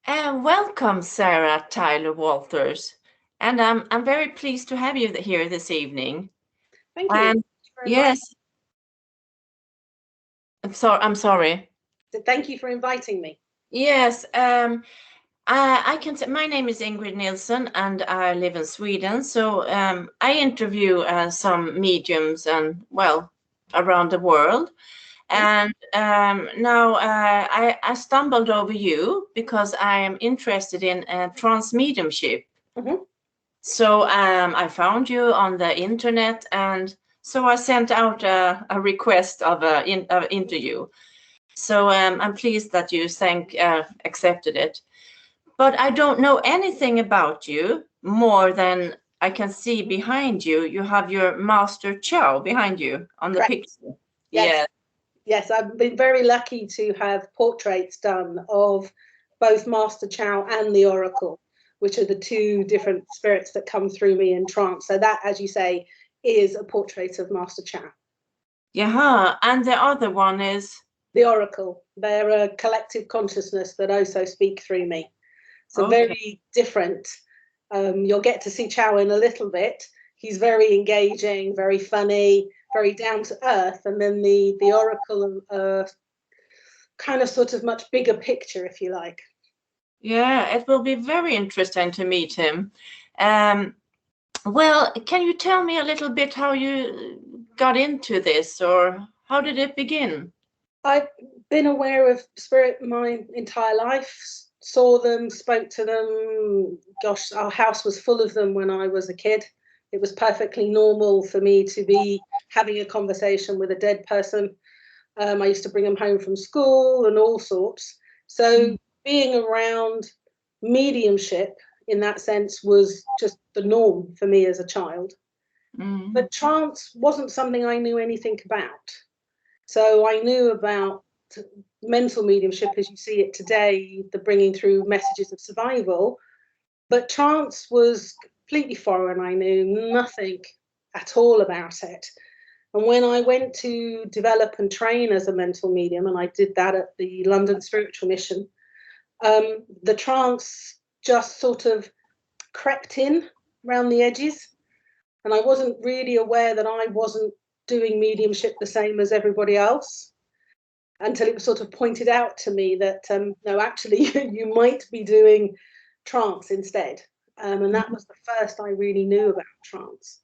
And welcome, Sarah Tyler Walters. And I'm very pleased to have you here this evening. Thank you. And For yes, inviting. I'm sorry. Thank you for inviting me. Yes, I can say my name is Ingrid Nilsson and I live in Sweden. So I interview some mediums and well around the world. Mhm. And now I stumbled over you because I am interested in trance mediumship. Mhm. So I found you on the internet, and so I sent out a request of an interview. So I'm pleased that you accepted it. But I don't know anything about you more than I can see behind you. You have your Master Chow behind you on the Correct. picture. Yes. Yeah. Yes, I've been very lucky to have portraits done of both Master Chow and the Oracle, which are the two different spirits that come through me in trance. So that, as you say, is a portrait of Master Chow. Yeah. And the other one is The Oracle, they're a collective consciousness that also speak through me. So okay. very different. You'll get to see Chow in a little bit. He's very engaging, very funny, very down to earth. And then the Oracle, kind of sort of much bigger picture, if you like. Yeah, it will be very interesting to meet him. Um, Well, can you tell me a little bit how you got into this or how did it begin? I've been aware of spirit my entire life, saw them, spoke to them. Gosh, our house was full of them when I was a kid. It was perfectly normal for me to be having a conversation with a dead person. I used to bring them home from school and all sorts. So being around mediumship in that sense was just the norm for me as a child. Mm. But trance wasn't something I knew anything about. So I knew about mental mediumship as you see it today, the bringing through messages of survival, but trance was completely foreign. I knew nothing at all about it. And when I went to develop and train as a mental medium, and I did that at the London Spiritual Mission, the trance just sort of crept in around the edges. And I wasn't really aware that I wasn't doing mediumship the same as everybody else until it was sort of pointed out to me that no, actually, you might be doing trance instead. And that was the first I really knew about trance.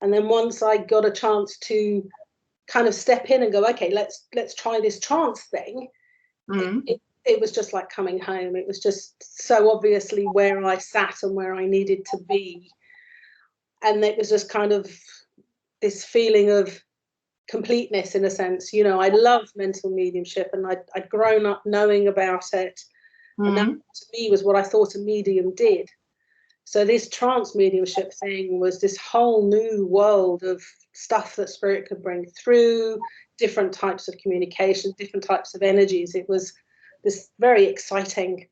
And then once I got a chance to kind of step in and go, okay, let's try this trance thing, Mm. it was just like coming home. It was just so obviously where I sat and where I needed to be. And it was just kind of this feeling of completeness in a sense. You know, I love mental mediumship and I'd grown up knowing about it. And that Mm. to me was what I thought a medium did. So this trance mediumship thing was this whole new world of stuff that spirit could bring through, different types of communication, different types of energies. It was this very exciting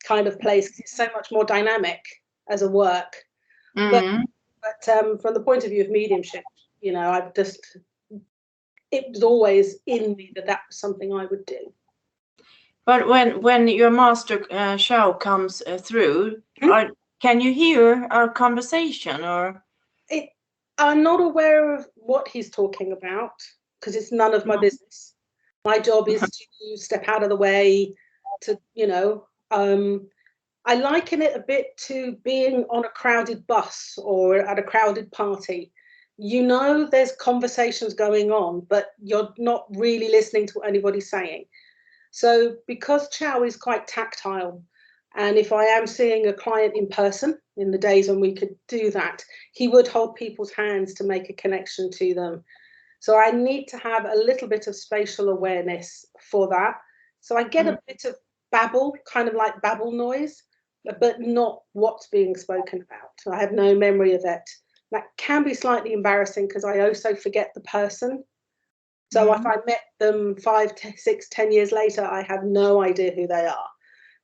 kind of place because it's so much more dynamic as a work. But Mm. from the point of view of mediumship, you know, I've just it was always in me that that was something I would do. But when your Master Chow comes through, Hmm? can you hear our conversation or? It, I'm not aware of what he's talking about because it's none of my business. My job is to step out of the way, to, you know, I liken it a bit to being on a crowded bus or at a crowded party. You know, there's conversations going on, but you're not really listening to what anybody's saying. So because Chow is quite tactile, and if I am seeing a client in person in the days when we could do that, he would hold people's hands to make a connection to them. So I need to have a little bit of spatial awareness for that. So I get Mm. a bit of babble, kind of like babble noise, but not what's being spoken about. I have no memory of it. That can be slightly embarrassing because I also forget the person. So if Mm. I met them 6, 10 years later, I have no idea who they are,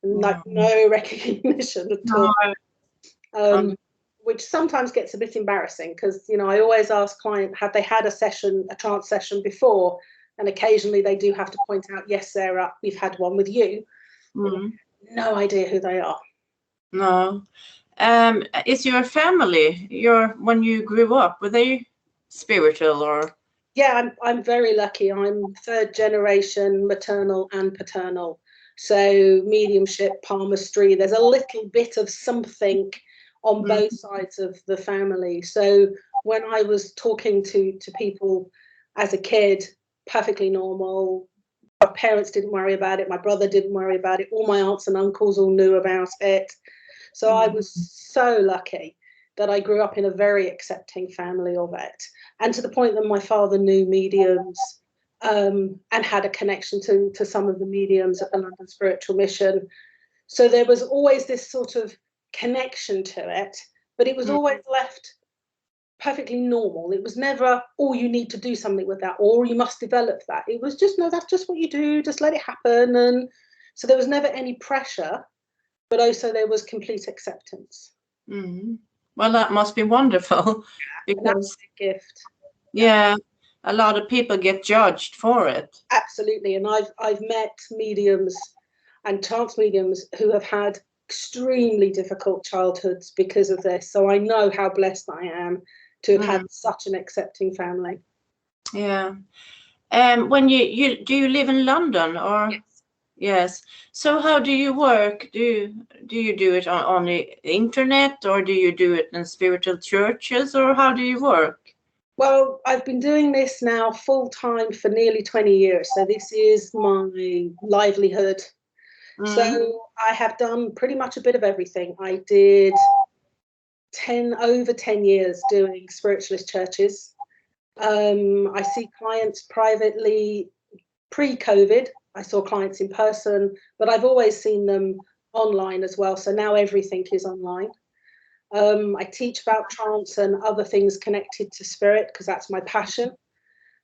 and like Mm. no recognition at No, all. um, Um, which sometimes gets a bit embarrassing because you know I always ask client have they had a session, a trance session before, and occasionally they do have to point out, yes, Sarah, we've had one with you. mm. No idea who they are. No. Is your family, when you grew up, were they spiritual or? Yeah, I'm very lucky. I'm third generation maternal and paternal. So mediumship, palmistry, there's a little bit of something on Mm, both sides of the family. So when I was talking to people as a kid, perfectly normal. My parents didn't worry about it. My brother didn't worry about it. All my aunts and uncles all knew about it. So I was so lucky that I grew up in a very accepting family of it. And to the point that my father knew mediums and had a connection to some of the mediums at the London Spiritual Mission. So there was always this sort of connection to it, but it was mm, always left perfectly normal. It was never, oh, you need to do something with that, or you must develop that. It was just, no, that's just what you do, just let it happen. And so there was never any pressure, but also there was complete acceptance. mm. Well, that must be wonderful An because, absolute gift. yeah, a lot of people get judged for it. Absolutely. And I've met mediums and trance mediums who have had extremely difficult childhoods because of this. So I know how blessed I am to have had Mm, such an accepting family. yeah. When you live in London or? Yes. Yes. So how do you work? Do you do it on the internet or do you do it in spiritual churches or how do you work? Well, I've been doing this now full time for nearly 20 years. So this is my livelihood. Mm, So I have done pretty much a bit of everything. I did over 10 years doing spiritualist churches. I see clients privately. Pre-COVID, I saw clients in person, but I've always seen them online as well. So now everything is online. I teach about trance and other things connected to spirit because that's my passion.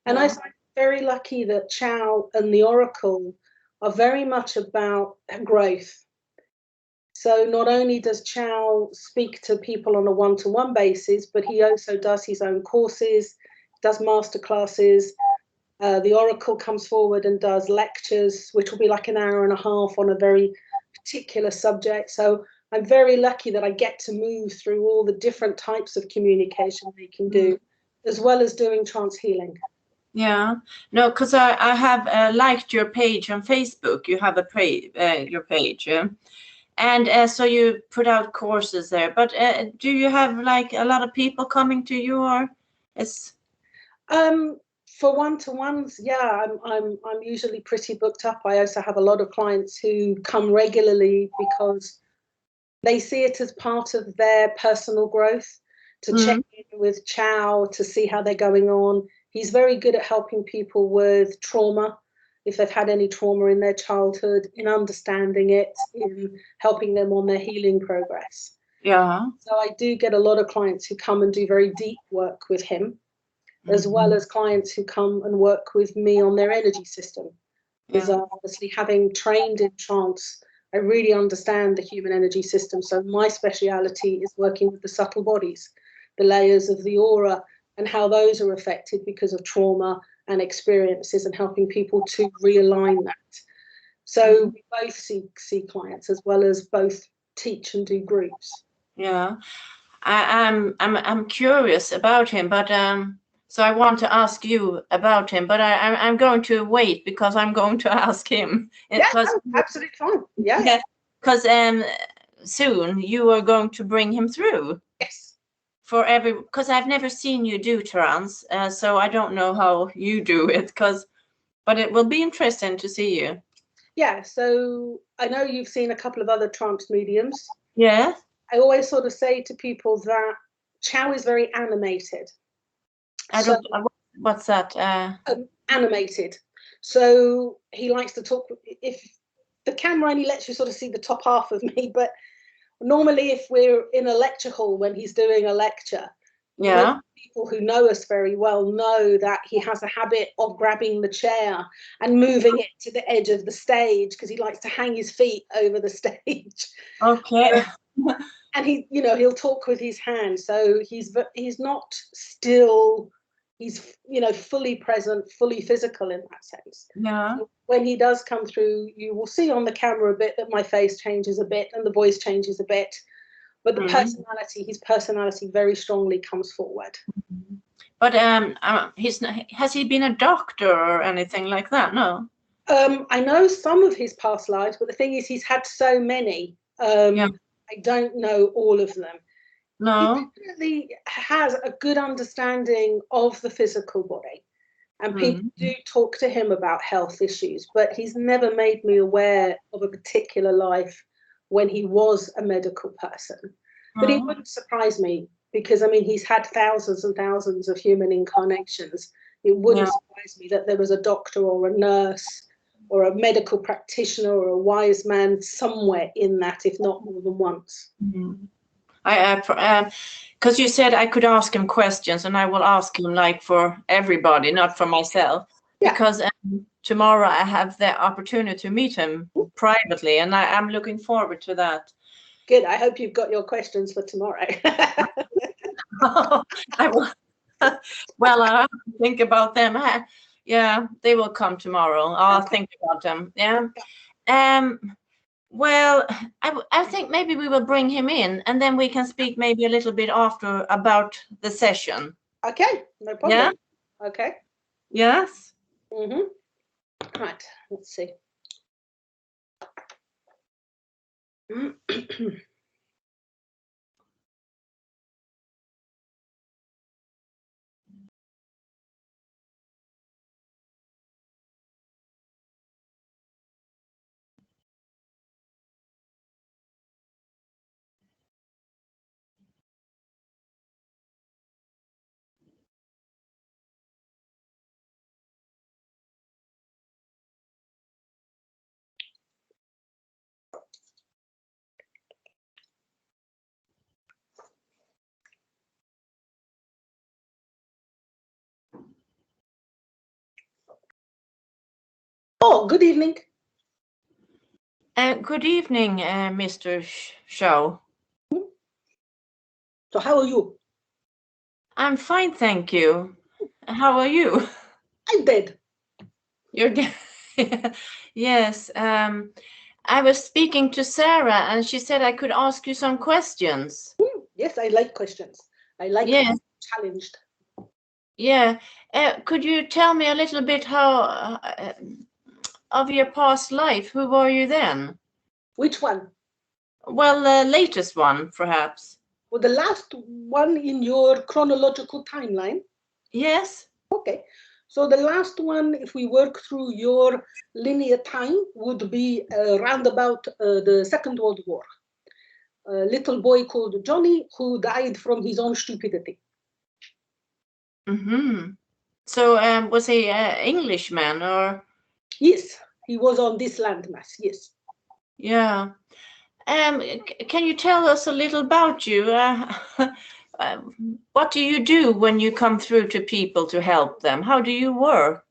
And yeah. I'm very lucky that Chow and the Oracle are very much about growth. So not only does Chow speak to people on a one-to-one basis, but he also does his own courses, does master classes. The Oracle comes forward and does lectures, which will be like an hour and a half on a very particular subject. So I'm very lucky that I get to move through all the different types of communication they can do, as well as doing trance healing. Yeah. No, because I have liked your page on Facebook. You have your page. And so you put out courses there. But do you have like a lot of people coming to you or it's Um, for one-to-ones, yeah, I'm usually pretty booked up. I also have a lot of clients who come regularly because they see it as part of their personal growth, to check mm, in with Chow to see how they're going on. He's very good at helping people with trauma, if they've had any trauma in their childhood, in understanding it, in helping them on their healing progress. yeah. So I do get a lot of clients who come and do very deep work with him, as well Mm, as clients who come and work with me on their energy system. Because yeah. obviously, having trained in trance, I really understand the human energy system. So my speciality is working with the subtle bodies, the layers of the aura, and how those are affected because of trauma and experiences, and helping people to realign that. So Mm, we both see clients as well as both teach and do groups. yeah. I'm curious about him, but so I want to ask you about him, but I'm going to wait because I'm going to ask him Yeah, because no, absolutely fine. Yeah. yeah, because soon you are going to bring him through Yes. for every because I've never seen you do trance, so I don't know how you do it but it will be interesting to see you. Yeah, so I know you've seen a couple of other trance mediums. Yeah, I always sort of say to people that Chow is very animated. I So don't. What's that? animated. So he likes to talk. If the camera only lets you sort of see the top half of me, but normally if we're in a lecture hall when he's doing a lecture, most Yeah. people who know us very well know that he has a habit of grabbing the chair and moving it to the edge of the stage because he likes to hang his feet over the stage. Okay. And he, he'll talk with his hands. So he's not still He's, fully present, fully physical in that sense. Yeah. So when he does come through, you will see on the camera a bit that my face changes a bit and the voice changes a bit. But the his personality very strongly comes forward. But has he been a doctor or anything like that? No. I know some of his past lives, but the thing is, he's had so many. I don't know all of them. No. He definitely has a good understanding of the physical body, and people do talk to him about health issues, but he's never made me aware of a particular life when he was a medical person. But he wouldn't surprise me, because he's had thousands and thousands of human incarnations. It wouldn't surprise me that there was a doctor or a nurse or a medical practitioner or a wise man somewhere in that, if not more than once. Because you said I could ask him questions, and I will ask him like for everybody, not for myself. Yeah. Because tomorrow I have the opportunity to meet him privately, and I'm looking forward to that. Good. I hope you've got your questions for tomorrow. I will. Well, I have to think about them. Yeah, they will come tomorrow. I'll think about them. Yeah. Well, I think maybe we will bring him in, and then we can speak maybe a little bit after about the session. Okay, no problem. Yeah? Okay. Yes. Right, let's see. Oh, good evening. Good evening, Mr. Chow. So how are you? I'm fine, thank you. How are you? I'm dead. You're dead. Yes. I was speaking to Sarah, and she said I could ask you some questions. Yes, I like questions. I like being challenged. Yeah. Could you tell me a little bit how of your past life? Who were you then? Which one? Well, the latest one, perhaps. Well, the last one in your chronological timeline? Yes. Okay. So the last one, if we work through your linear time, would be around about the Second World War. A little boy called Johnny who died from his own stupidity. So was he an Englishman or? Yes, he was on this landmass, yes. Yeah. Can you tell us a little about you? What do you do when you come through to people to help them? How do you work?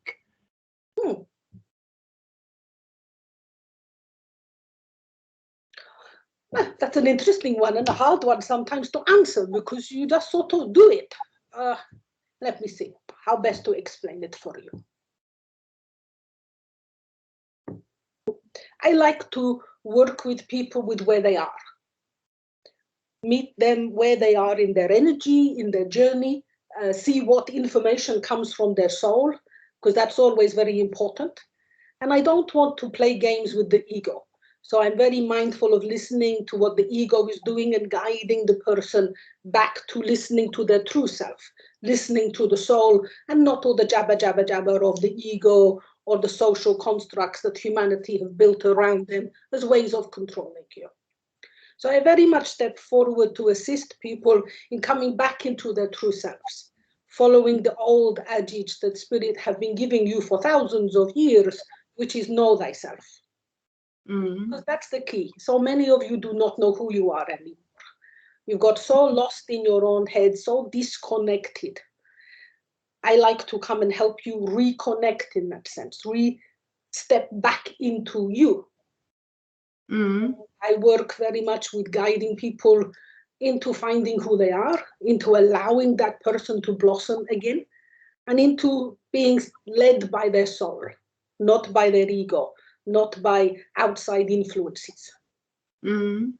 That's an interesting one and a hard one sometimes to answer, because you just sort of do it. Let me see how best to explain it for you. I like to work with people with where they are. Meet them where they are in their energy, in their journey, see what information comes from their soul, because that's always very important. And I don't want to play games with the ego. So I'm very mindful of listening to what the ego is doing and guiding the person back to listening to their true self, listening to the soul, and not all the jabber of the ego or the social constructs that humanity have built around them as ways of controlling you. So I very much step forward to assist people in coming back into their true selves, following the old adage that spirit have been giving you for thousands of years, which is know thyself. Because that's the key. So many of you do not know who you are anymore. You've got so lost in your own head, so disconnected. I like to come and help you reconnect in that sense, step back into you. I work very much with guiding people into finding who they are, into allowing that person to blossom again. and into being led by their soul, not by their ego, not by outside influences. Mm.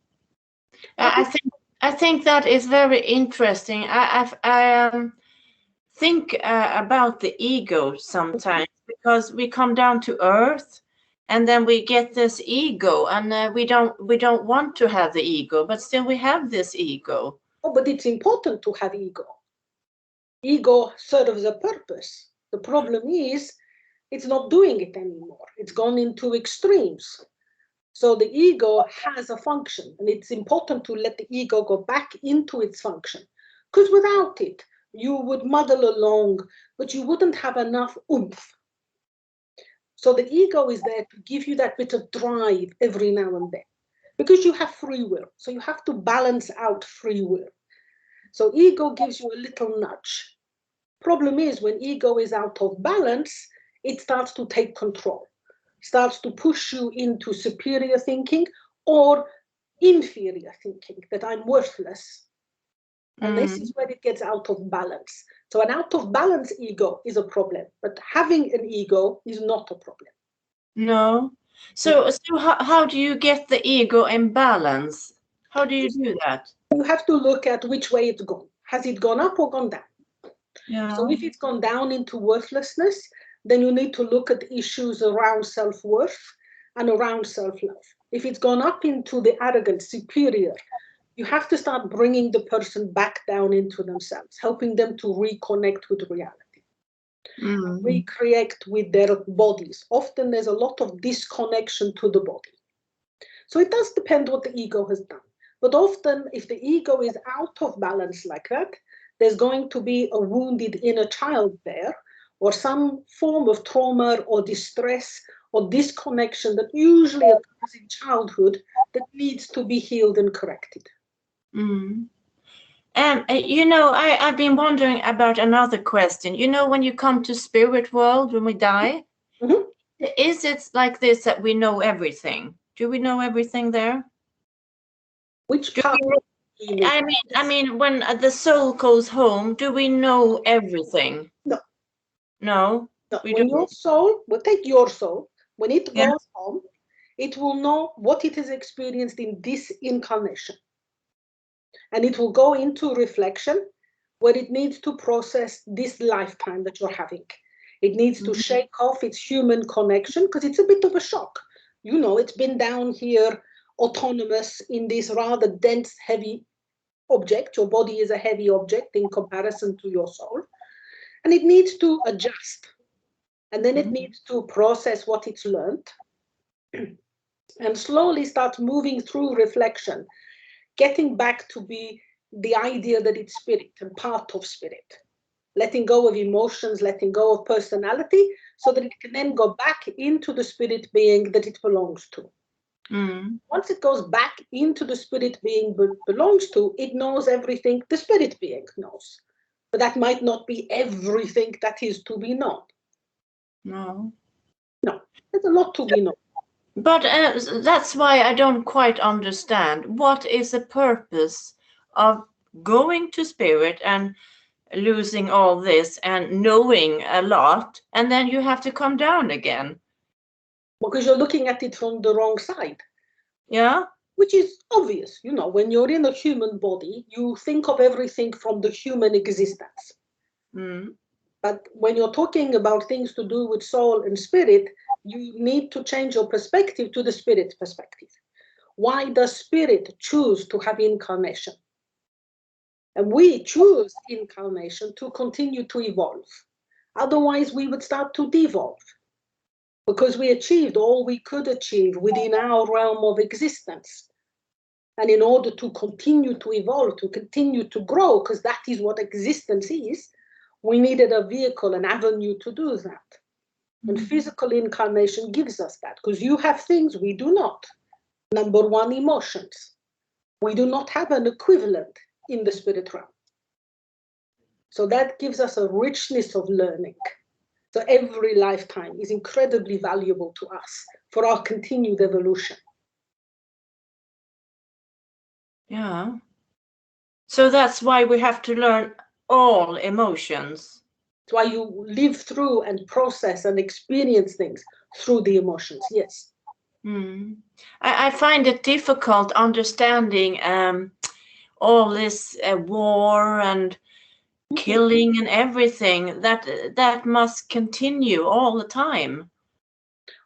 I think that is very interesting. I think about the ego sometimes, because we come down to earth and then we get this ego, and we don't want to have the ego, but still we have this ego. Oh, but it's important to have ego. Ego serves a purpose. The problem is it's not doing it anymore. It's gone into extremes. So the ego has a function, and it's important to let the ego go back into its function. Because without it, you would muddle along, but you wouldn't have enough oomph. So the ego is there to give you that bit of drive every now and then, because you have free will. So you have to balance out free will. So ego gives you a little nudge. Problem is, when ego is out of balance, it starts to take control, starts to push you into superior thinking or inferior thinking, that I'm worthless. And this is where it gets out of balance. So an out of balance ego is a problem, but having an ego is not a problem. No. So how do you get the ego in balance? How do you do that? You have to look at which way it's gone. Has it gone up or gone down? Yeah. So if it's gone down into worthlessness, then you need to look at issues around self-worth and around self-love. If it's gone up into the arrogant, superior, you have to start bringing the person back down into themselves, helping them to reconnect with reality, reconnect with their bodies. Often there's a lot of disconnection to the body. So it does depend what the ego has done. But often, if the ego is out of balance like that, there's going to be a wounded inner child there, or some form of trauma or distress or disconnection that usually occurs in childhood that needs to be healed and corrected. You know, I've been wondering about another question. You know, when you come to spirit world, when we die, is it like this that we know everything? Do we know everything there? Which part? I mean, when the soul goes home, do we know everything? No. No. When your soul, we'll take your soul, when it goes home, it will know what it has experienced in this incarnation. And it will go into reflection where it needs to process this lifetime that you're having. It needs to shake off its human connection, because it's a bit of a shock. You know, it's been down here autonomous in this rather dense, heavy object. Your body is a heavy object in comparison to your soul. And it needs to adjust. And then it needs to process what it's learned and slowly start moving through reflection, getting back to be the idea that it's spirit and part of spirit, letting go of emotions, letting go of personality, so that it can then go back into the spirit being that it belongs to. Once it goes back into the spirit being belongs to, it knows everything the spirit being knows. But that might not be everything that is to be known. No, there's a lot to be known. But that's why I don't quite understand. What is the purpose of going to spirit and losing all this and knowing a lot, and then you have to come down again? Because you're looking at it from the wrong side. Yeah. Which is obvious. You know, when you're in a human body, you think of everything from the human existence. But when you're talking about things to do with soul and spirit, you need to change your perspective to the spirit perspective. Why does spirit choose to have incarnation? And we choose incarnation to continue to evolve. Otherwise, we would start to devolve, because we achieved all we could achieve within our realm of existence. And in order to continue to evolve, to continue to grow, because that is what existence is, we needed a vehicle, an avenue to do that. And physical incarnation gives us that, because you have things we do not. Number one, emotions. We do not have an equivalent in the spirit realm. So that gives us a richness of learning. So every lifetime is incredibly valuable to us for our continued evolution. Yeah. So that's why we have to learn all emotions. It's why you live through and process and experience things through the emotions. Yes. Mm. I find it difficult understanding all this war and killing and everything that must continue all the time.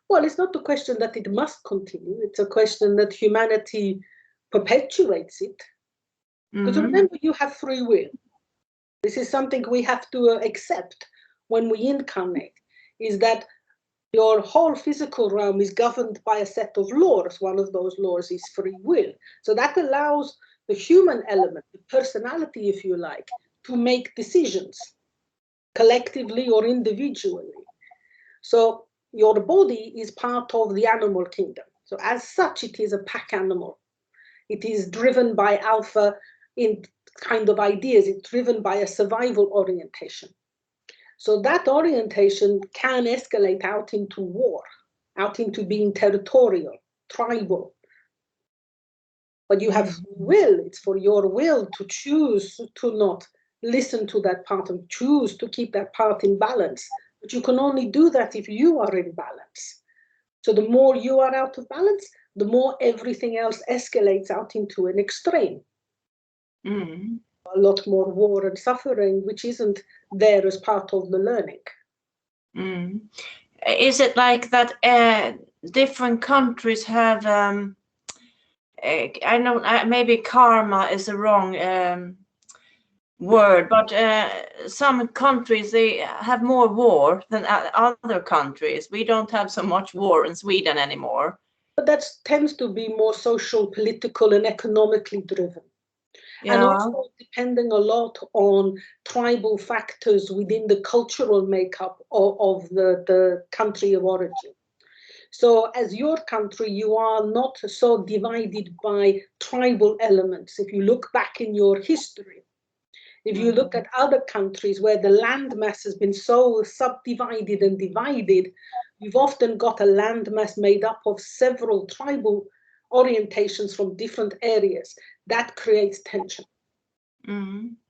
Well, it's not a question that it must continue. It's a question that humanity perpetuates it. Because remember, you have free will. This is something we have to accept when we incarnate, is that your whole physical realm is governed by a set of laws. One of those laws is free will. So that allows the human element, the personality, if you like, to make decisions collectively or individually. So your body is part of the animal kingdom. So as such, it is a pack animal. It is driven by alpha in kind of ideas. It's driven by a survival orientation. So that orientation can escalate out into war, out into being territorial, tribal. But you have will. It's for your will to choose to not listen to that part and choose to keep that part in balance. But you can only do that if you are in balance. So the more you are out of balance, the more everything else escalates out into an extreme. A lot more war and suffering, which isn't there as part of the learning. Is it like that different countries have, I know maybe karma is the wrong word, but some countries, they have more war than other countries. We don't have so much war in Sweden anymore. But that tends to be more social, political, and economically driven. Yeah. And also depending a lot on tribal factors within the cultural makeup of the country of origin. So as your country, you are not so divided by tribal elements. If you look back in your history, if you look at other countries where the landmass has been so subdivided and divided, you've often got a landmass made up of several tribal orientations from different areas. That creates tension.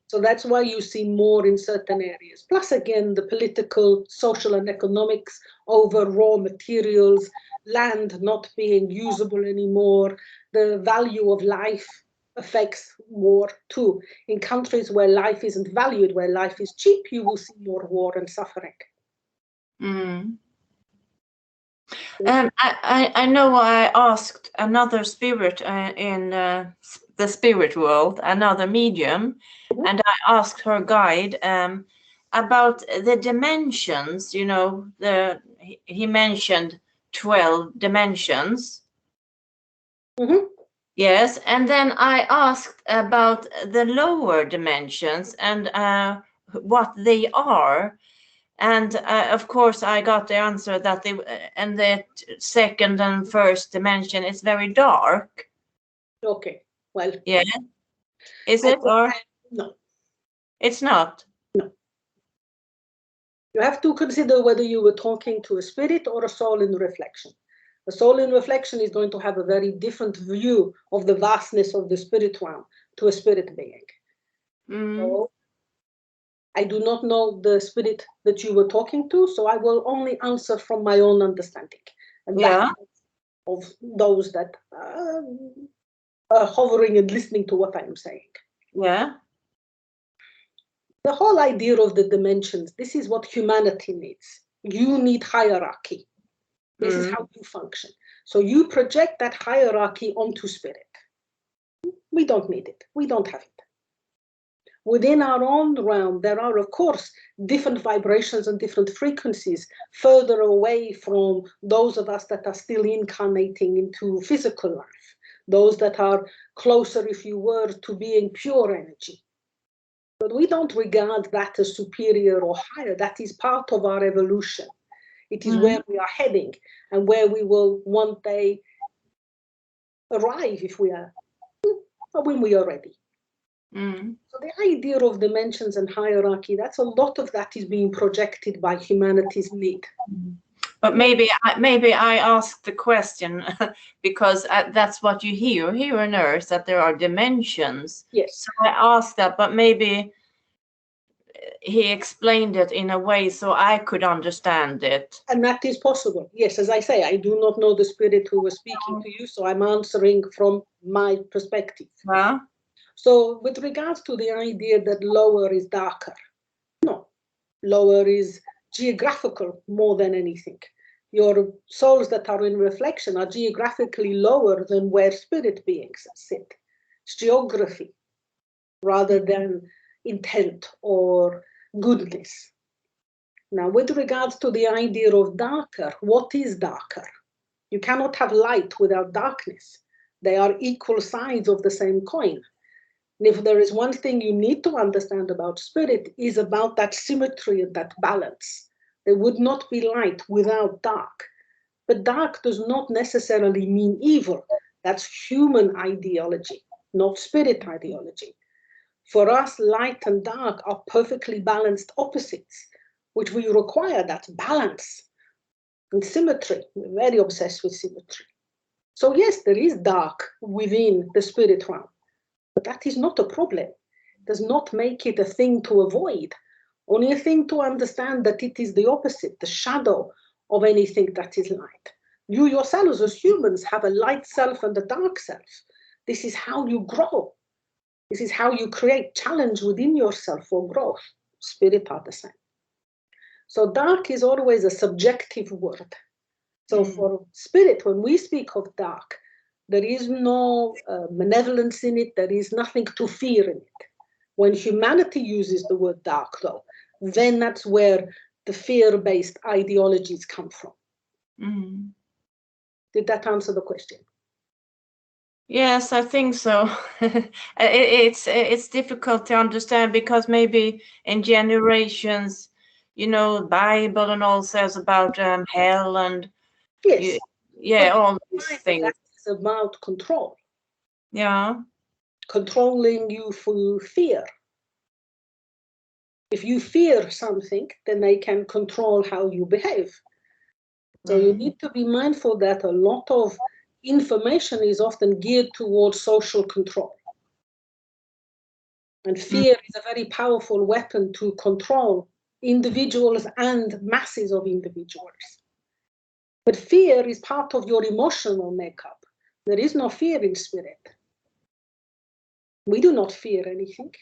So that's why you see more in certain areas. Plus, again, the political, social, and economics over raw materials, land not being usable anymore, the value of life affects war too. In countries where life isn't valued, where life is cheap, you will see more war and suffering. I know I asked another spirit in the spirit world, another medium, and I asked her guide about the dimensions. You know, he mentioned 12 dimensions. Yes, and then I asked about the lower dimensions and what they are. And of course, I got the answer that and the second and first dimension is very dark. Okay, well. Yeah. Is it or? No. It's not? No. You have to consider whether you were talking to a spirit or a soul in reflection. A soul in reflection is going to have a very different view of the vastness of the spirit realm to a spirit being. So, I do not know the spirit that you were talking to, so I will only answer from my own understanding. And that of those that are hovering and listening to what I am saying. Yeah. The whole idea of the dimensions, this is what humanity needs. You need hierarchy. This is how you function. So you project that hierarchy onto spirit. We don't need it. We don't have it. Within our own realm, there are, of course, different vibrations and different frequencies further away from those of us that are still incarnating into physical life, those that are closer, if you were, to being pure energy. But we don't regard that as superior or higher. That is part of our evolution. It is where we are heading and where we will one day arrive if we are, or when we are ready. So the idea of dimensions and hierarchy, that's a lot of that is being projected by humanity's need. But maybe I asked the question because that's what you hear here on Earth, that there are dimensions. Yes. So I asked that, but maybe he explained it in a way so I could understand it. And that is possible. Yes, as I say, I do not know the spirit who was speaking to you, so I'm answering from my perspective. Yeah. So with regards to the idea that lower is darker, no, lower is geographical more than anything. Your souls that are in reflection are geographically lower than where spirit beings sit. It's geography rather than intent or goodness. Now, with regards to the idea of darker, what is darker? You cannot have light without darkness. They are equal sides of the same coin. And if there is one thing you need to understand about spirit, is about that symmetry and that balance. There would not be light without dark. But dark does not necessarily mean evil. That's human ideology, not spirit ideology. For us, light and dark are perfectly balanced opposites, which we require that balance and symmetry. We're very obsessed with symmetry. So yes, there is dark within the spirit realm, but that is not a problem. It does not make it a thing to avoid, only a thing to understand that it is the opposite, the shadow of anything that is light. You yourselves as humans have a light self and a dark self. This is how you grow. This is how you create challenge within yourself for growth. Spirit are the same. So dark is always a subjective word. So for spirit, when we speak of dark, there is no malevolence in it. There is nothing to fear in it. When humanity uses the word dark, though, then that's where the fear-based ideologies come from. Mm. Did that answer the question? Yes, I think so. It's difficult to understand because maybe in generations, Bible and all says about hell and Yes. all these things. That is about control. Yeah. Controlling you through fear. If you fear something, then they can control how you behave. So you need to be mindful that a lot of information is often geared towards social control. And fear is a very powerful weapon to control individuals and masses of individuals. But fear is part of your emotional makeup. There is no fear in spirit. We do not fear anything.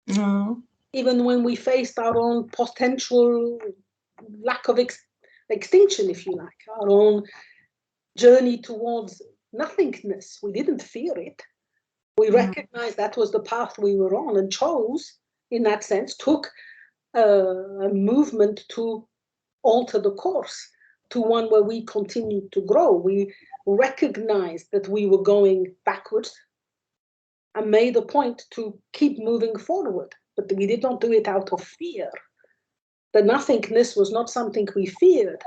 No. Even when we faced our own potential lack of extinction, if you like, our own journey towards nothingness, we didn't fear it. We recognized that was the path we were on and chose, in that sense, took a movement to alter the course to one where we continued to grow. We recognized that we were going backwards and made a point to keep moving forward. But we did not do it out of fear. The nothingness was not something we feared.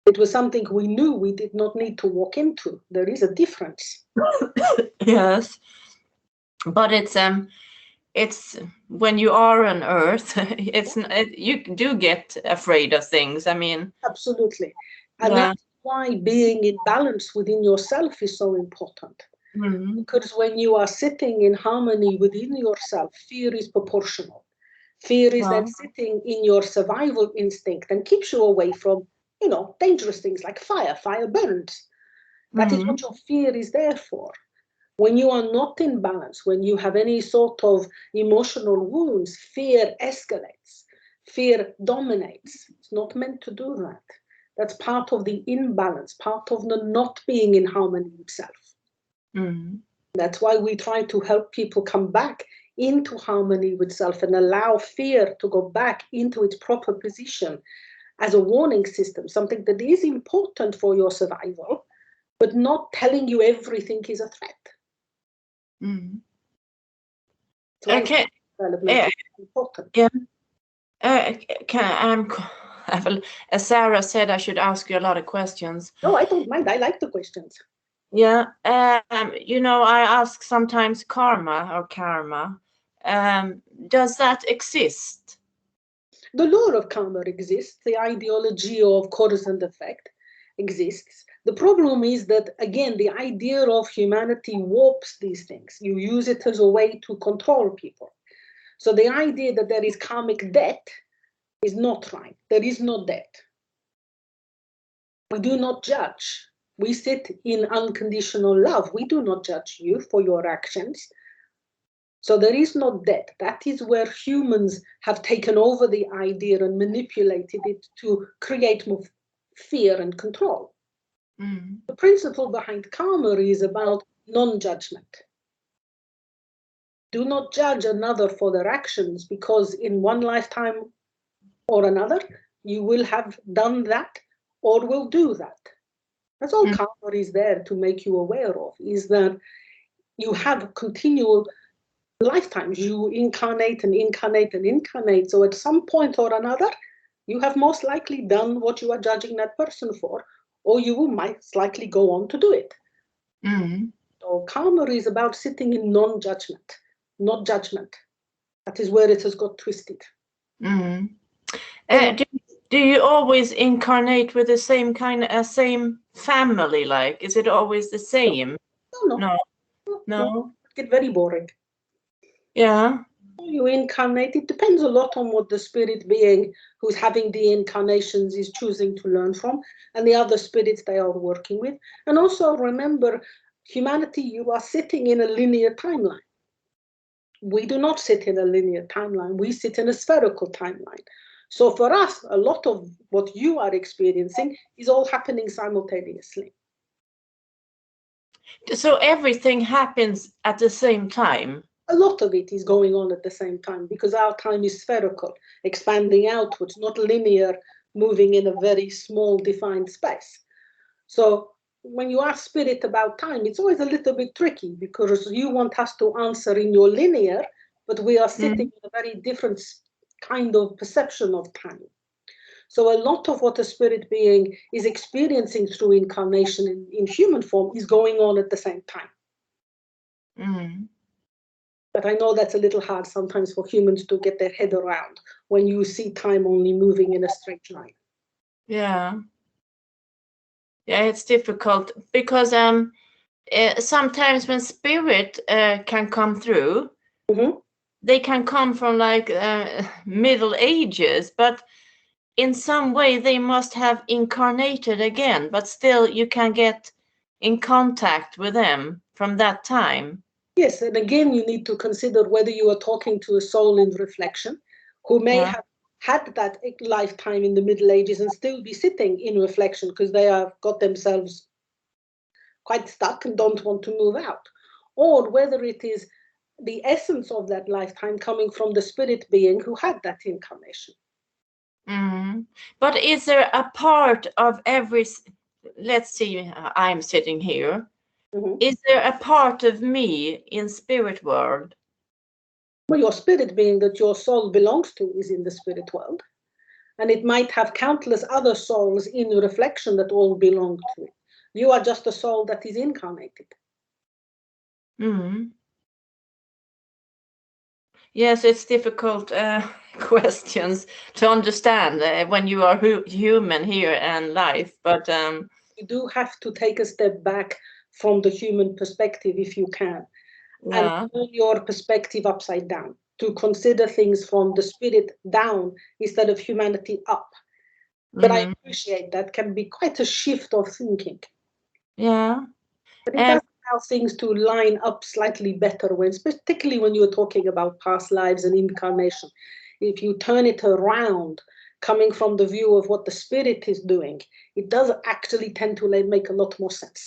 It was something we knew we did not need to walk into. There is a difference. Yes. But it's when you are on earth, you do get afraid of things. I mean, absolutely. And that's why being in balance within yourself is so important. Because when you are sitting in harmony within yourself, fear is proportional. Fear is then sitting in your survival instinct and keeps you away from, dangerous things like fire. Fire burns. That is what your fear is there for. When you are not in balance, when you have any sort of emotional wounds, fear escalates. Fear dominates. It's not meant to do that. That's part of the imbalance, part of the not being in harmony with self. That's why we try to help people come back into harmony with self and allow fear to go back into its proper position as a warning system, something that is important for your survival, but not telling you everything is a threat. Okay. Important. Yeah. Sarah said I should ask you a lot of questions. No, I don't mind. I like the questions. Yeah. I ask sometimes karma. Does that exist? The law of karma exists. The ideology of cause and effect exists. The problem is that, again, the idea of humanity warps these things. You use it as a way to control people. So the idea that there is karmic debt is not right. There is no debt. We do not judge. We sit in unconditional love. We do not judge you for your actions. So there is no debt. That is where humans have taken over the idea and manipulated it to create more fear and control. The principle behind karma is about non-judgment. Do not judge another for their actions, because in one lifetime or another, you will have done that or will do that. That's all karma is there to make you aware of, is that you have continual lifetimes. You incarnate and incarnate and incarnate. So at some point or another, you have most likely done what you are judging that person for, or you will most likely go on to do it. So karma is about sitting in non-judgment, not judgment. That is where it has got twisted. Do you always incarnate with the same same family? Like, is it always the same? No. It get very boring. Yeah. You incarnate. It depends a lot on what the spirit being who's having the incarnations is choosing to learn from, and the other spirits they are working with. And also remember, humanity, you are sitting in a linear timeline. We do not sit in a linear timeline. We sit in a spherical timeline. So for us, a lot of what you are experiencing is all happening simultaneously. So everything happens at the same time? A lot of it is going on at the same time, because our time is spherical, expanding outwards, not linear, moving in a very small defined space. So when you ask spirit about time, it's always a little bit tricky, because you want us to answer in your linear, but we are sitting in a very different kind of perception of time. So a lot of what a spirit being is experiencing through incarnation in human form is going on at the same time. But I know that's a little hard sometimes for humans to get their head around when you see time only moving in a straight line. Yeah. Yeah, it's difficult because sometimes when spirit can come through, they can come from like Middle Ages, but in some way they must have incarnated again, but still you can get in contact with them from that time. Yes, and again, you need to consider whether you are talking to a soul in reflection who may have had that lifetime in the Middle Ages and still be sitting in reflection because they have got themselves quite stuck and don't want to move out, or whether it is the essence of that lifetime coming from the spirit being who had that incarnation. But is there a part of every, let's see, I'm sitting here. Is there a part of me in spirit world? Well, your spirit being that your soul belongs to is in the spirit world. And it might have countless other souls in reflection that all belong to it. You are just a soul that is incarnated. Yes, it's difficult questions to understand when you are human here and life, but you do have to take a step back from the human perspective if you can, and turn your perspective upside down to consider things from the spirit down instead of humanity up. But I appreciate that can be quite a shift of thinking. Yeah. But it does allow things to line up slightly better, when, particularly when you're talking about past lives and incarnation. If you turn it around, coming from the view of what the spirit is doing, it does actually tend to make a lot more sense.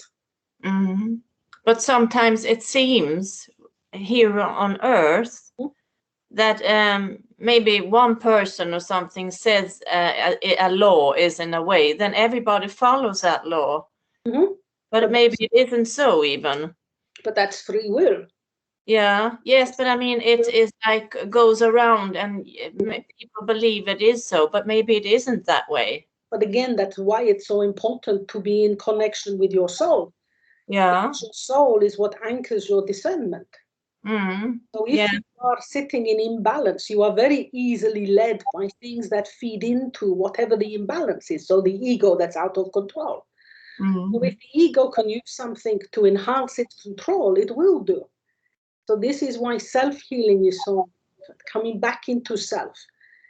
But sometimes it seems here on Earth that maybe one person or something says a law is in a way, then everybody follows that law. But maybe it isn't so even. But that's free will. Yeah, yes, but I mean, it is like goes around and people believe it is so, but maybe it isn't that way. But again, that's why it's so important to be in connection with your soul. Yeah. Because your soul is what anchors your discernment. So if you are sitting in imbalance, you are very easily led by things that feed into whatever the imbalance is. So the ego that's out of control. So if the ego can use something to enhance its control, it will do. So this is why self-healing is so coming back into self.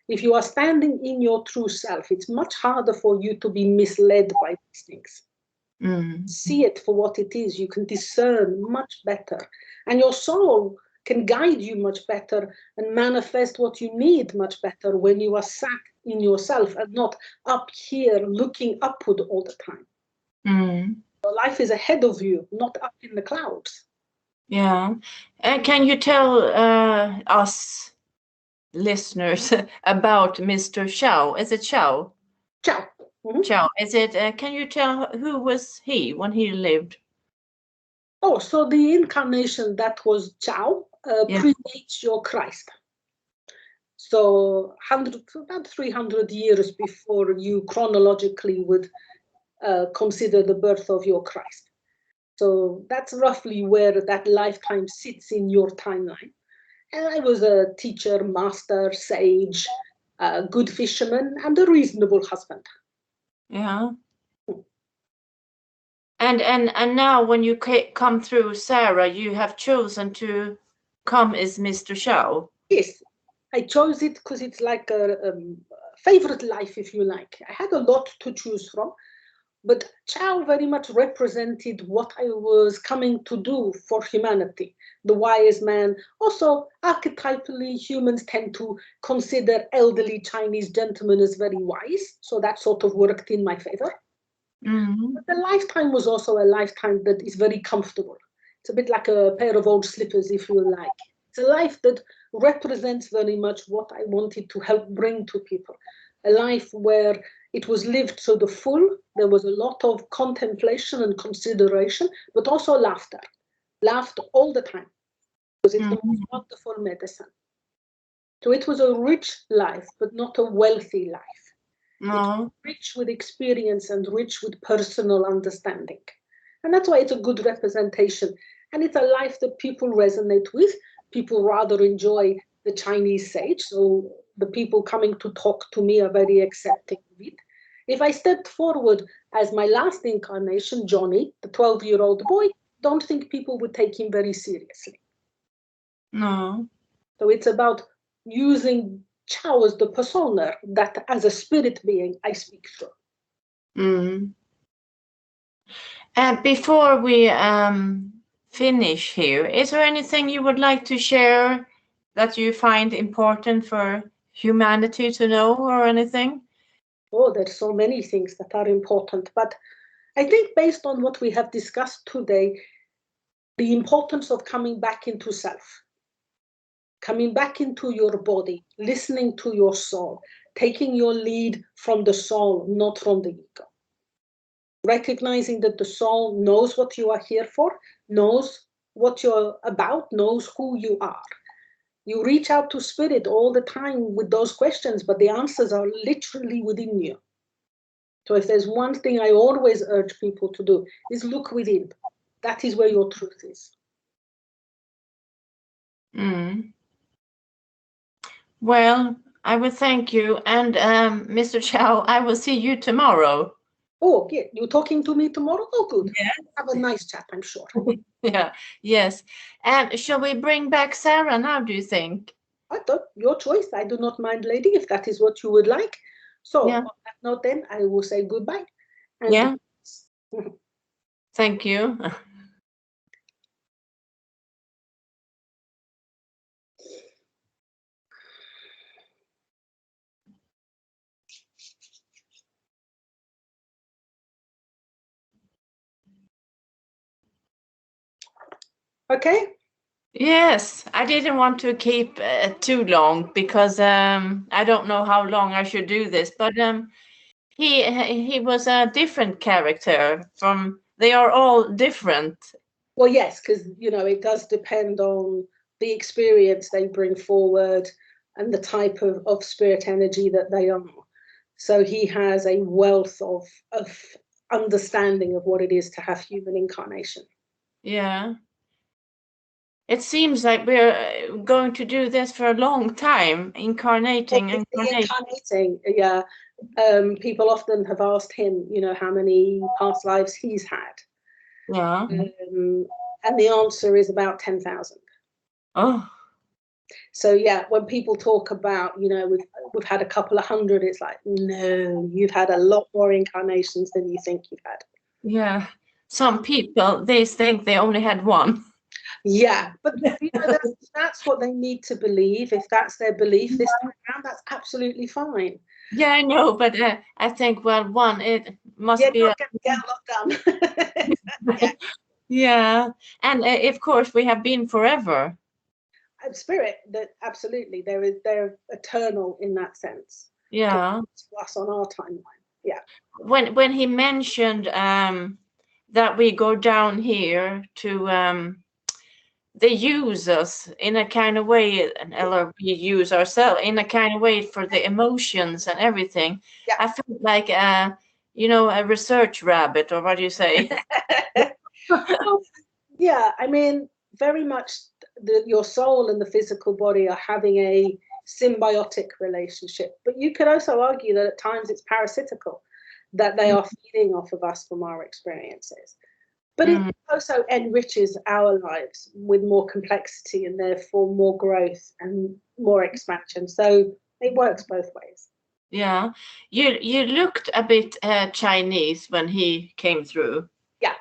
If you are standing in your true self, it's much harder for you to be misled by these things. See it for what it is. You can discern much better. And your soul can guide you much better and manifest what you need much better when you are sat in yourself and not up here looking upward all the time. Your life is ahead of you, not up in the clouds. Yeah. Can you tell us listeners about Mr. Chow? Is it Chow? Chow. Chow. Is it? Can you tell who was he when he lived? Oh, so the incarnation that was Chow predates your Christ. So about 300 years before you chronologically would consider the birth of your Christ. So that's roughly where that lifetime sits in your timeline. And I was a teacher, master, sage, a good fisherman, and a reasonable husband. Yeah. And now when you come through Sarah, you have chosen to come as Mr. Chow. Yes, I chose it because it's like a favorite life, if you like. I had a lot to choose from, but Chow very much represented what I was coming to do for humanity. The wise man. Also, archetypally, humans tend to consider elderly Chinese gentlemen as very wise, so that sort of worked in my favor. But the lifetime was also a lifetime that is very comfortable. It's a bit like a pair of old slippers, if you like. It's a life that represents very much what I wanted to help bring to people. A life where it was lived to the full. There was a lot of contemplation and consideration, but also laughter. Laughed all the time, because it's the most wonderful medicine. So it was a rich life, but not a wealthy life. No. It's rich with experience and rich with personal understanding. And that's why it's a good representation. And it's a life that people resonate with. People rather enjoy the Chinese sage. So the people coming to talk to me are very accepting of it. If I stepped forward as my last incarnation, Johnny, the 12-year-old boy, don't think people would take him very seriously. No. So it's about using Chow as the persona that as a spirit being I speak through. And before we finish here, is there anything you would like to share that you find important for humanity to know or anything? Oh, there's so many things that are important, but I think based on what we have discussed today, the importance of coming back into self, coming back into your body, listening to your soul, taking your lead from the soul, not from the ego. Recognizing that the soul knows what you are here for, knows what you're about, knows who you are. You reach out to spirit all the time with those questions, but the answers are literally within you. So if there's one thing I always urge people to do is look within. That is where your truth is. Well, I will thank you. And Mr. Chow, I will see you tomorrow. Oh, yeah, you're talking to me tomorrow? Oh, good. Yes. Have a nice chat, I'm sure. Yeah, yes. And shall we bring back Sarah now, do you think? I thought your choice. I do not mind, lady, if that is what you would like. So Yeah. on that note, then I will say goodbye. And Yeah. Thank you. Okay. Yes, I didn't want to keep too long because I don't know how long I should do this, but he was a different character from. They are all different. Well, yes, because it does depend on the experience they bring forward and the type of spirit energy that they are. So he has a wealth of understanding of what it is to have human incarnation. Yeah. It seems like we're going to do this for a long time, incarnating. Incarnating, yeah. People often have asked him, how many past lives he's had. Yeah. And the answer is about 10,000. Oh. So yeah, when people talk about, you know, we've had a couple of hundred, it's like, no, you've had a lot more incarnations than you think you've had. Yeah. Some people, they think they only had one. Yeah, but you know, that's what they need to believe. If that's their belief this time around, that's absolutely fine. Yeah, I know, but I think, well, one, it must You're be not going to get a lot done. Yeah. Yeah, and of course we have been forever. Spirit, that absolutely, they're eternal in that sense. Yeah. To us on our timeline. Yeah. When he mentioned that we go down here to they use us in a kind of way, or we use ourselves in a kind of way for the emotions and everything. Yeah. I felt like you know, a research rabbit, or what do you say? Well, yeah, I mean, very much your soul and the physical body are having a symbiotic relationship, but you could also argue that at times it's parasitical, that they are feeding off of us from our experiences. But it also enriches our lives with more complexity and therefore more growth and more expansion. So it works both ways. Yeah, you looked a bit Chinese when he came through. Yeah,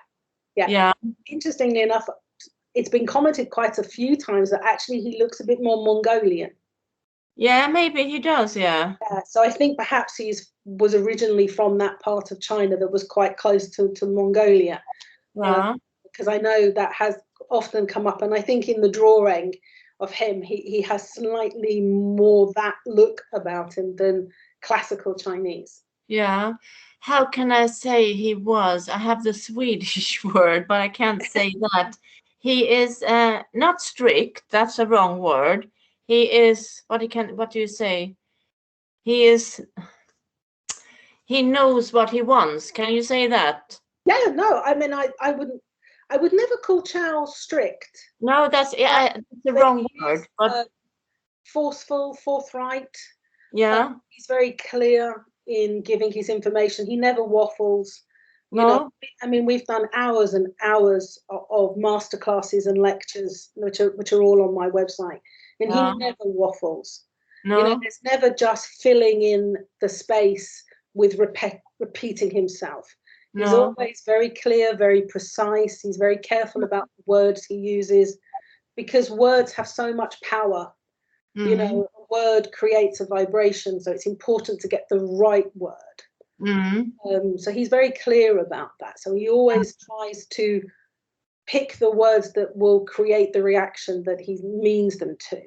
yeah. Yeah. Interestingly enough, it's been commented quite a few times that actually he looks a bit more Mongolian. Yeah, maybe he does. Yeah. So I think perhaps was originally from that part of China that was quite close to Mongolia. Yeah. Because I know that has often come up, and I think in the drawing of him, he has slightly more that look about him than classical Chinese. Yeah. How can I say he was? I have the Swedish word, but I can't say that. He is not strict. That's a wrong word. He is what do you say? He is he knows what he wants. Can you say that? Yeah, no, I mean, I would never call Chow strict. No, that's the wrong word. But forceful, forthright. yeah. He's very clear in giving his information. He never waffles. You know, No. I mean, we've done hours and hours of master classes and lectures, which are all on my website, and he never waffles. No. You know, there's never just filling in the space with repeating himself. No. He's always very clear, very precise. He's very careful about the words he uses, because words have so much power. You know, a word creates a vibration, so it's important to get the right word. So he's very clear about that. So he always tries to pick the words that will create the reaction that he means them to.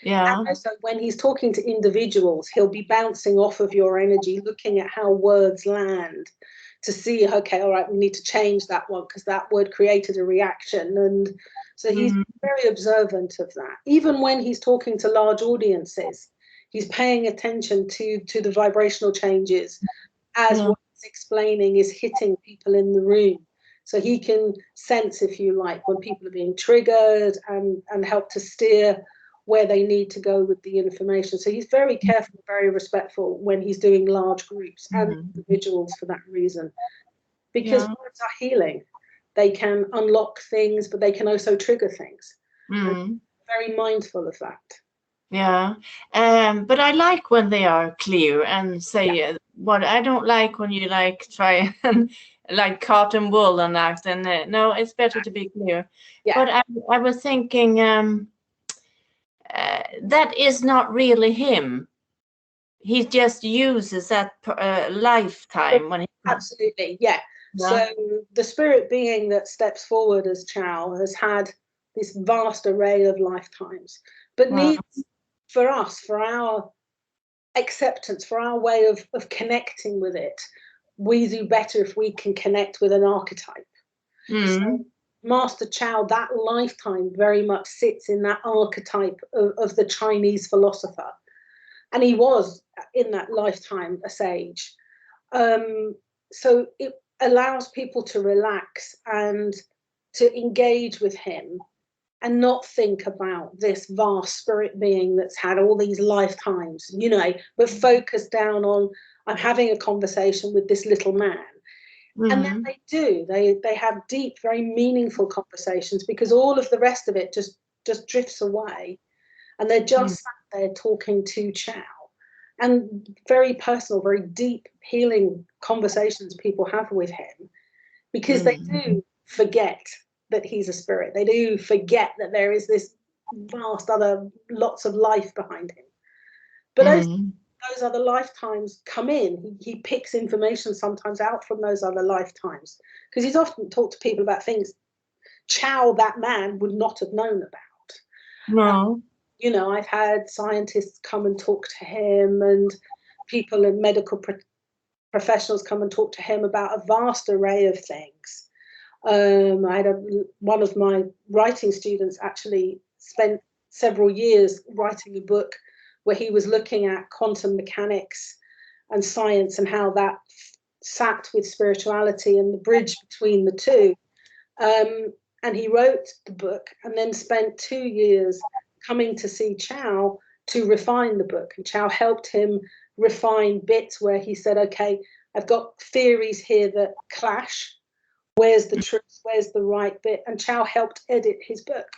Yeah. And so when he's talking to individuals, he'll be bouncing off of your energy, looking at how words land to see, okay, all right, we need to change that one because that word created a reaction. And so he's very observant of that. Even when he's talking to large audiences, he's paying attention to the vibrational changes as what he's explaining is hitting people in the room. So he can sense, if you like, when people are being triggered and help to steer where they need to go with the information. So he's very careful, very respectful when he's doing large groups and individuals for that reason. Because words are healing. They can unlock things, but they can also trigger things. Very mindful of that. Yeah. But I like when they are clear and say what I don't like when you like try and like cotton wool and that. And no, it's better to be clear. Yeah. But I was thinking that is not really him. He just uses that lifetime when he absolutely, yeah. So the spirit being that steps forward as Chow has had this vast array of lifetimes, but needs for us, for our acceptance, for our way of connecting with it, we do better if we can connect with an archetype. So Master Chow, that lifetime very much sits in that archetype of the Chinese philosopher. And he was, in that lifetime, a sage. So it allows people to relax and to engage with him and not think about this vast spirit being that's had all these lifetimes, you know, but focus down on, I'm having a conversation with this little man. And then they do. They have deep, very meaningful conversations because all of the rest of it just drifts away. and they're just sat there talking to Chow. And very personal, very deep, healing conversations people have with him, because they do forget that he's a spirit. They do forget that there is this vast other, lots of life behind him. But as those other lifetimes come in, he picks information sometimes out from those other lifetimes, because he's often talked to people about things Chow, that man, would not have known about. No. You know, I've had scientists come and talk to him, and people in medical professionals come and talk to him about a vast array of things. I had one of my writing students actually spent several years writing a book where he was looking at quantum mechanics and science and how that sat with spirituality and the bridge between the two. And he wrote the book and then spent 2 years coming to see Chow to refine the book. And Chow helped him refine bits where he said, okay, I've got theories here that clash. Where's the truth? Where's the right bit? And Chow helped edit his book.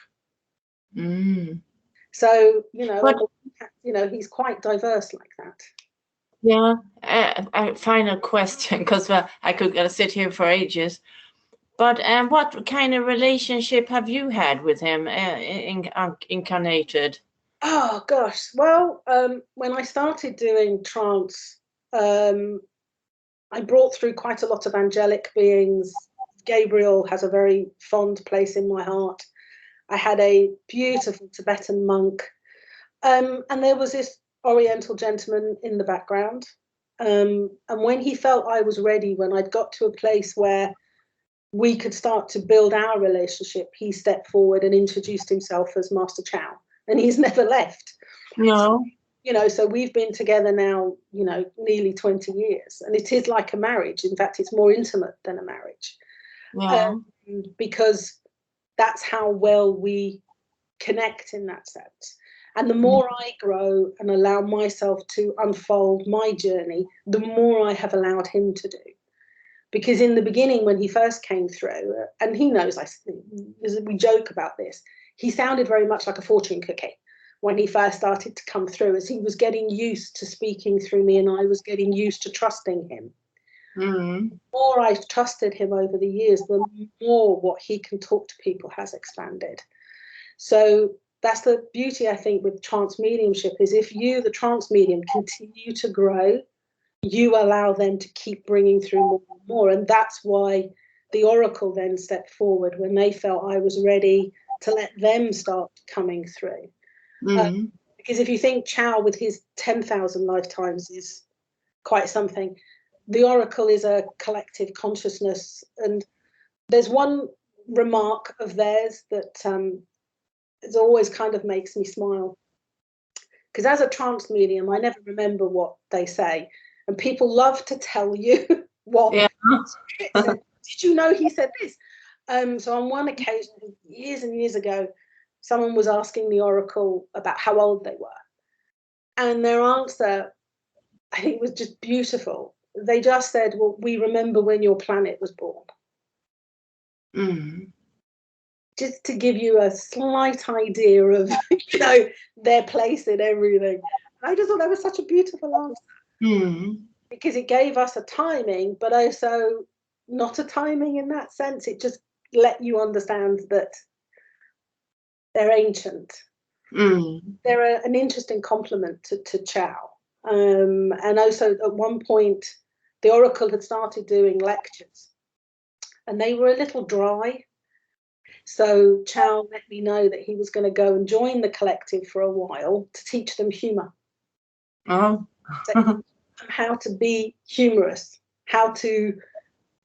So, he's quite diverse like that. Yeah, a final question, because I could sit here for ages. But what kind of relationship have you had with him incarnated? Oh, gosh. Well, when I started doing trance, I brought through quite a lot of angelic beings. Gabriel has a very fond place in my heart. I had a beautiful Tibetan monk. And there was this Oriental gentleman in the background. And when he felt I was ready, when I'd got to a place where we could start to build our relationship, he stepped forward and introduced himself as Master Chow. And he's never left. No. So we've been together now, nearly 20 years. And it is like a marriage. In fact, it's more intimate than a marriage. Yeah. Because that's how well we connect in that sense. And the more I grow and allow myself to unfold my journey, the more I have allowed him to do. Because in the beginning, when he first came through, and he knows, we joke about this, he sounded very much like a fortune cookie when he first started to come through, as he was getting used to speaking through me and I was getting used to trusting him. The more I've trusted him over the years, the more what he can talk to people has expanded. So that's the beauty, I think, with trance mediumship, is if you, the trance medium, continue to grow, you allow them to keep bringing through more and more. And that's why the oracle then stepped forward when they felt I was ready to let them start coming through. Because if you think Chow with his 10,000 lifetimes is quite something, the oracle is a collective consciousness. And there's one remark of theirs that it always kind of makes me smile. Because as a trance medium, I never remember what they say. And people love to tell you what said. Did you know he said this? So on one occasion, years and years ago, someone was asking the oracle about how old they were. And their answer, I think, was just beautiful. They just said, well, we remember when your planet was born. Just to give you a slight idea of, their place in everything. I just thought that was such a beautiful answer. Because it gave us a timing, but also not a timing in that sense. It just let you understand that they're ancient. They're an interesting complement to Chow. And also at one point, the oracle had started doing lectures and they were a little dry. So Chow let me know that he was going to go and join the collective for a while to teach them humor. How to be humorous, how to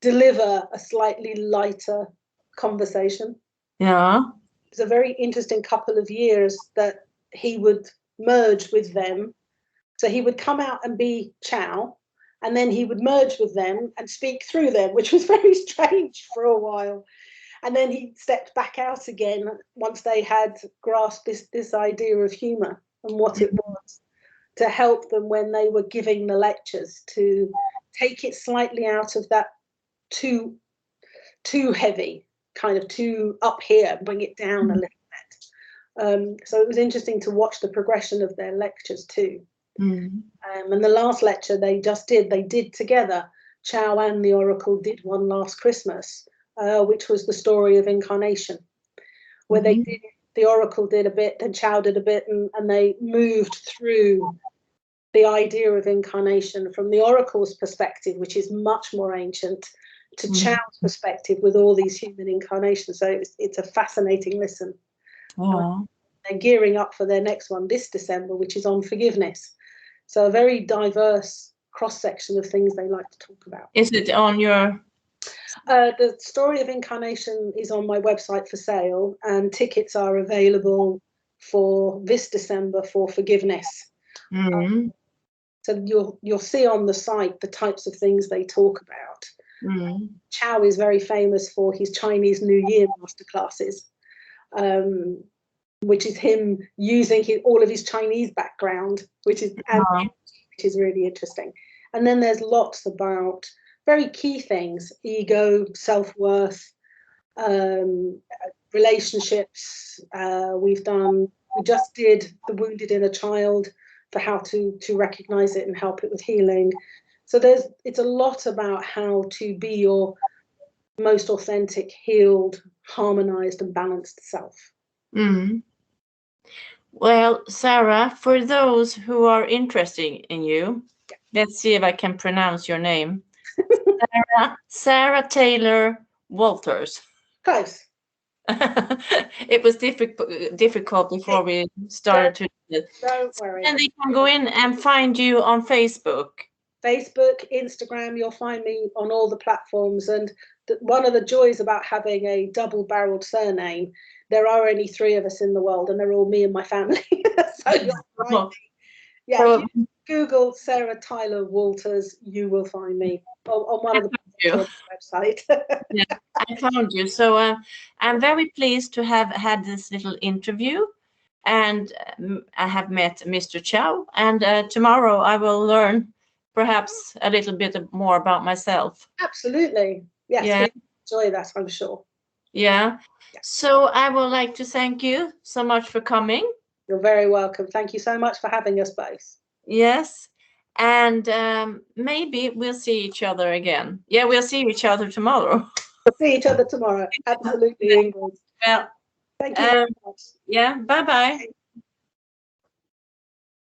deliver a slightly lighter conversation. Yeah. It was a very interesting couple of years that he would merge with them. So he would come out and be Chow, and then he would merge with them and speak through them, which was very strange for a while. And then he stepped back out again once they had grasped this idea of humor and what it was, to help them when they were giving the lectures, to take it slightly out of that too heavy, kind of too up here, bring it down a little So it was interesting to watch the progression of their lectures too. Mm. And the last lecture they did together. Chow and the Oracle did one last Christmas, which was the story of incarnation, where the Oracle did a bit, then Chow did a bit, and they moved through the idea of incarnation from the Oracle's perspective, which is much more ancient, to Chow's perspective with all these human incarnations. So it's a fascinating listen. They're gearing up for their next one this December, which is on forgiveness. So a very diverse cross-section of things they like to talk about. Is it on your... The story of incarnation is on my website for sale, and tickets are available for this December for forgiveness. So you'll see on the site the types of things they talk about. Chow is very famous for his Chinese New Year masterclasses, which is him using all of his Chinese background, which is really interesting. And then there's lots about very key things: ego, self-worth, relationships. We just did the wounded inner child, for how to recognize it and help it with healing. So it's a lot about how to be your most authentic, healed, harmonized and balanced self. Well, Sarah, for those who are interested in you, let's see if I can pronounce your name. Sarah Taylor Walters. Close. It was difficult before we started to. Don't worry. And they can go in and find you on Facebook. Facebook, Instagram, you'll find me on all the platforms. And one of the joys about having a double-barreled surname, there are only 3 of us in the world, and they're all me and my family. So you'll find me. Yeah, if you Google Sarah Tyler Walters, you will find me on one of the website. Yeah, I found you. So I'm very pleased to have had this little interview, and I have met Mr. Chow, and tomorrow I will learn perhaps a little bit more about myself. Absolutely. Yes, yeah. We enjoy that, I'm sure. Yeah. So I would like to thank you so much for coming. You're very welcome. Thank you so much for having us both. Yes. And maybe we'll see each other again. Yeah, we'll see each other tomorrow. We'll see each other tomorrow. Absolutely, Ingrid. Well, thank you very much. Yeah, bye-bye.